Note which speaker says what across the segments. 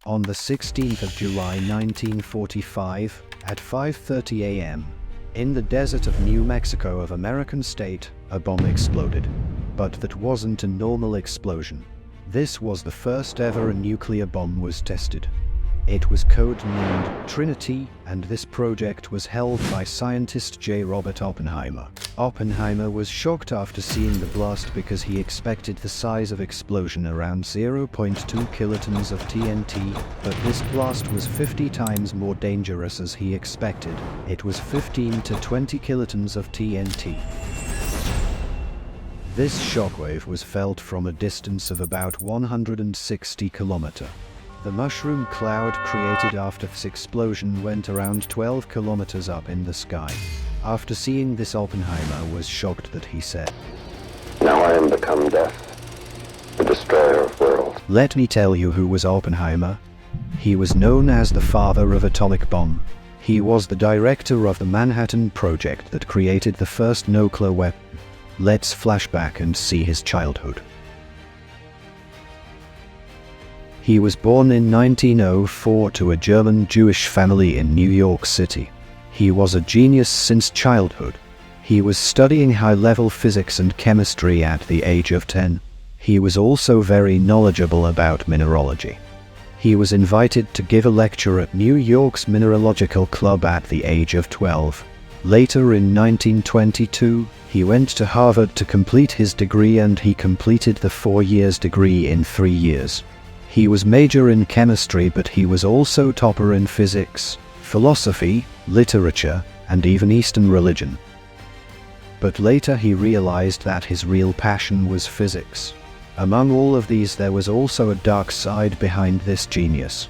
Speaker 1: On the 16th of July 1945, at 5:30 a.m., in the desert of New Mexico of American state, a bomb exploded. But that wasn't a normal explosion. This was the first ever a nuclear bomb was tested. It was code-named Trinity, and this project was held by scientist J. Robert Oppenheimer. Oppenheimer was shocked after seeing the blast because he expected the size of explosion around 0.2 kilotons of TNT, but this blast was 50 times more dangerous as he expected. It was 15 to 20 kilotons of TNT. This shockwave was felt from a distance of about 160 kilometers. The mushroom cloud created after this explosion went around 12 kilometers up in the sky. After seeing this, Oppenheimer was shocked that he said,
Speaker 2: "Now I am become death, the destroyer of worlds."
Speaker 1: Let me tell you who was Oppenheimer. He was known as the father of atomic bomb. He was the director of the Manhattan Project that created the first nuclear weapon. Let's flash back and see his childhood. He was born in 1904 to a German Jewish family in New York City. He was a genius since childhood. He was studying high-level physics and chemistry at the age of 10. He was also very knowledgeable about mineralogy. He was invited to give a lecture at New York's Mineralogical Club at the age of 12. Later in 1922, he went to Harvard to complete his degree, and he completed the 4 years degree in 3 years. He was major in chemistry, but he was also topper in physics, philosophy, literature, and even Eastern religion. But later he realized that his real passion was physics. Among all of these, there was also a dark side behind this genius.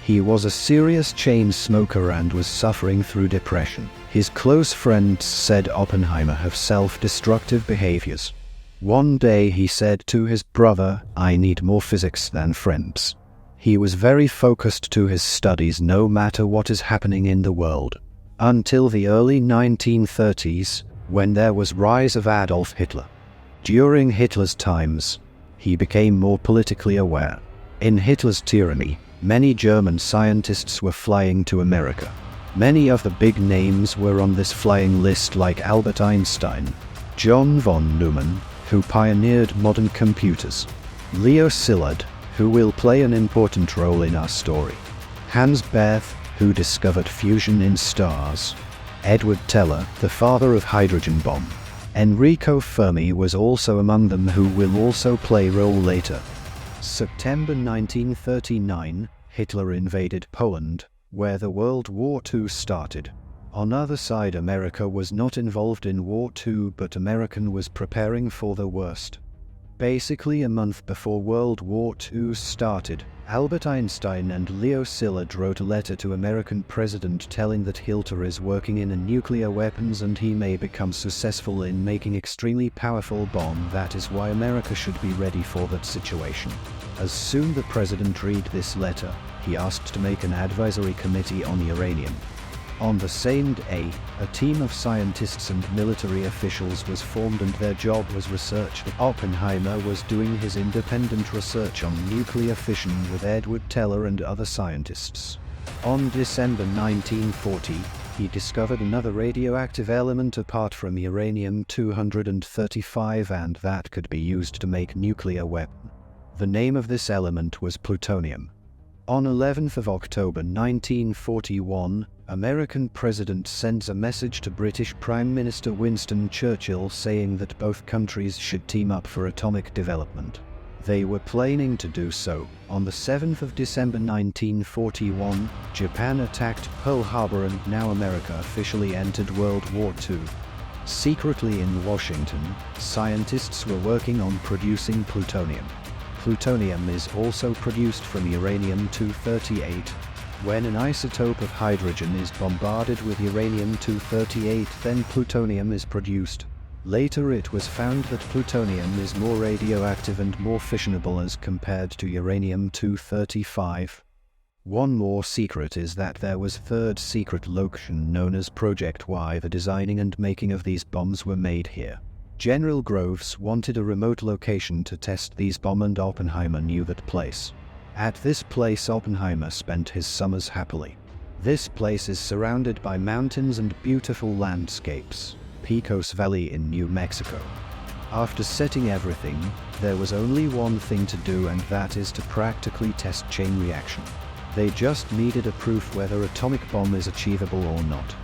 Speaker 1: He was a serious chain smoker and was suffering through depression. His close friends said Oppenheimer had self-destructive behaviors. One day he said to his brother, "I need more physics than friends." He was very focused to his studies no matter what is happening in the world. Until the early 1930s, when there was rise of Adolf Hitler. During Hitler's times, he became more politically aware. In Hitler's tyranny, many German scientists were flying to America. Many of the big names were on this flying list, like Albert Einstein, John von Neumann, who pioneered modern computers, Leo Szilard, who will play an important role in our story, Hans Bethe, who discovered fusion in stars, Edward Teller, the father of hydrogen bomb. Enrico Fermi was also among them, who will also play a role later. September 1939, Hitler invaded Poland, where the World War II started. On the other side, America was not involved in War II, but America was preparing for the worst. Basically, a month before World War II started, Albert Einstein and Leo Szilard wrote a letter to American president telling that Hitler is working in a nuclear weapons and he may become successful in making extremely powerful bomb. That is why America should be ready for that situation. As soon the president read this letter, he asked to make an advisory committee on uranium. On the same day, a team of scientists and military officials was formed, and their job was research. Oppenheimer was doing his independent research on nuclear fission with Edward Teller and other scientists. On December 1940, he discovered another radioactive element apart from uranium-235, and that could be used to make nuclear weapon. The name of this element was plutonium. On 11th of October 1941, American president sends a message to British Prime Minister Winston Churchill saying that both countries should team up for atomic development. They were planning to do so. On the 7th of December 1941, Japan attacked Pearl Harbor, and now America officially entered World War II. Secretly in Washington, scientists were working on producing plutonium. Plutonium is also produced from uranium-238. When an isotope of hydrogen is bombarded with uranium-238, then plutonium is produced. Later it was found that plutonium is more radioactive and more fissionable as compared to uranium-235. One more secret is that there was a third secret location known as Project Y. The designing and making of these bombs were made here. General Groves wanted a remote location to test these bombs, and Oppenheimer knew that place. At this place Oppenheimer spent his summers happily. This place is surrounded by mountains and beautiful landscapes, Pecos Valley in New Mexico. After setting everything, there was only one thing to do, and that is to practically test chain reaction. They just needed a proof whether atomic bomb is achievable or not.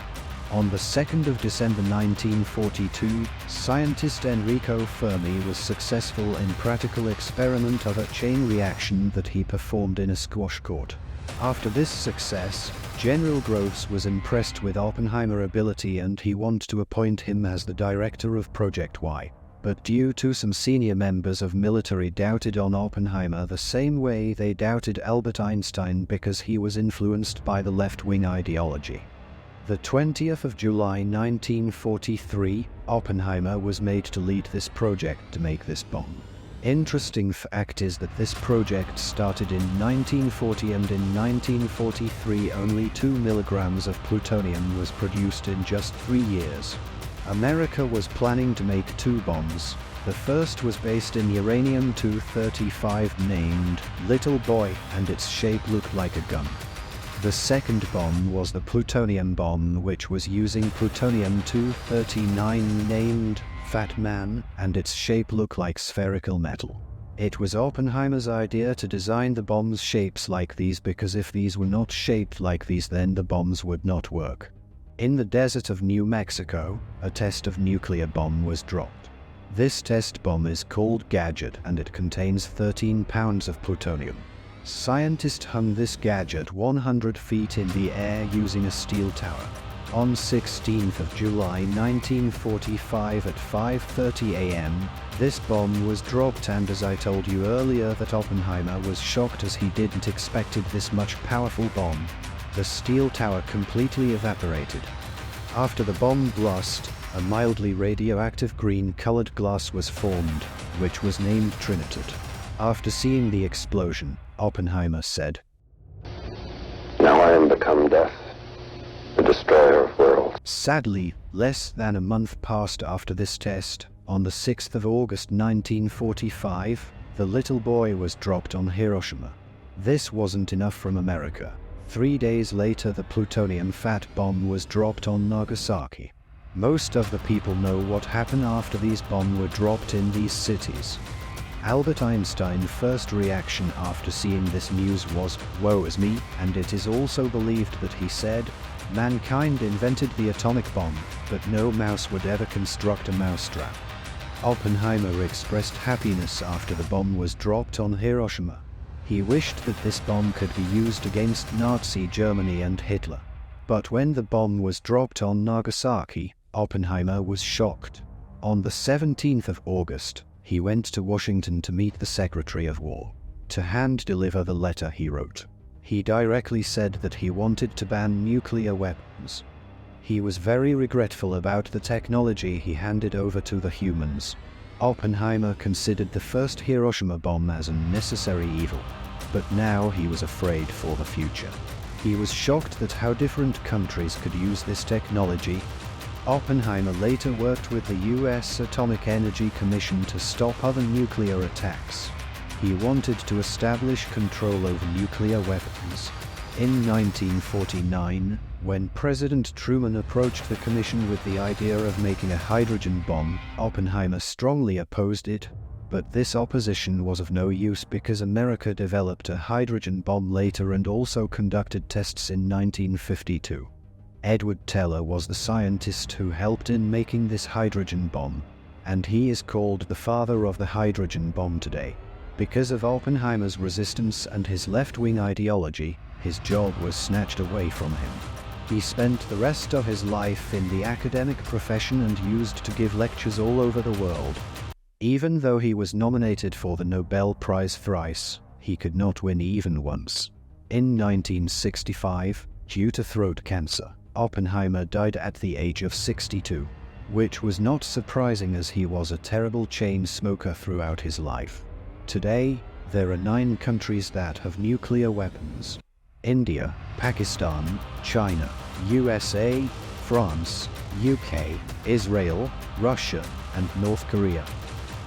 Speaker 1: On the 2nd of December 1942, scientist Enrico Fermi was successful in practical experiment of a chain reaction that he performed in a squash court. After this success, General Groves was impressed with Oppenheimer's ability and he wanted to appoint him as the director of Project Y. But due to some senior members of military doubted on Oppenheimer the same way they doubted Albert Einstein because he was influenced by the left-wing ideology. The 20th of July 1943, Oppenheimer was made to lead this project to make this bomb. Interesting fact is that this project started in 1940 and in 1943 only 2 milligrams of plutonium was produced in just 3 years. America was planning to make 2 bombs. The first was based in uranium-235 named Little Boy, and its shape looked like a gun. The second bomb was the plutonium bomb, which was using plutonium-239 named Fat Man, and its shape looked like spherical metal. It was Oppenheimer's idea to design the bombs shapes like these because if these were not shaped like these then the bombs would not work. In the desert of New Mexico, a test of nuclear bomb was dropped. This test bomb is called Gadget and it contains 13 pounds of plutonium. Scientists hung this gadget 100 feet in the air using a steel tower. On 16th of July 1945 at 5:30 a.m., this bomb was dropped, and as I told you earlier that Oppenheimer was shocked as he didn't expected this much powerful bomb. The steel tower completely evaporated. After the bomb blast, a mildly radioactive green-colored glass was formed, which was named Trinitite. After seeing the explosion, Oppenheimer said,
Speaker 2: "Now I am become death, the destroyer of worlds."
Speaker 1: Sadly, less than a month passed after this test. On the 6th of August 1945, the little boy was dropped on Hiroshima. This wasn't enough from America. 3 days later, the plutonium fat bomb was dropped on Nagasaki. Most of the people know what happened after these bombs were dropped in these cities. Albert Einstein's first reaction after seeing this news was, "Woe is me," and it is also believed that he said, "Mankind invented the atomic bomb, but no mouse would ever construct a mousetrap." Oppenheimer expressed happiness after the bomb was dropped on Hiroshima. He wished that this bomb could be used against Nazi Germany and Hitler. But when the bomb was dropped on Nagasaki, Oppenheimer was shocked. On the 17th of August, he went to Washington to meet the Secretary of War, to hand-deliver the letter he wrote. He directly said that he wanted to ban nuclear weapons. He was very regretful about the technology he handed over to the humans. Oppenheimer considered the first Hiroshima bomb as a necessary evil, but now he was afraid for the future. He was shocked at how different countries could use this technology. Oppenheimer later worked with the U.S. Atomic Energy Commission to stop other nuclear attacks. He wanted to establish control over nuclear weapons. In 1949, when President Truman approached the commission with the idea of making a hydrogen bomb, Oppenheimer strongly opposed it. But this opposition was of no use because America developed a hydrogen bomb later and also conducted tests in 1952. Edward Teller was the scientist who helped in making this hydrogen bomb, and he is called the father of the hydrogen bomb today. Because of Oppenheimer's resistance and his left-wing ideology, his job was snatched away from him. He spent the rest of his life in the academic profession and used to give lectures all over the world. Even though he was nominated for the Nobel Prize thrice, he could not win even once. In 1965, due to throat cancer, Oppenheimer died at the age of 62, which was not surprising as he was a terrible chain smoker throughout his life. Today, there are 9 countries that have nuclear weapons: India, Pakistan, China, USA, France, UK, Israel, Russia, and North Korea.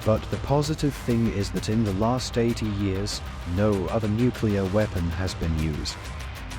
Speaker 1: But the positive thing is that in the last 80 years, no other nuclear weapon has been used.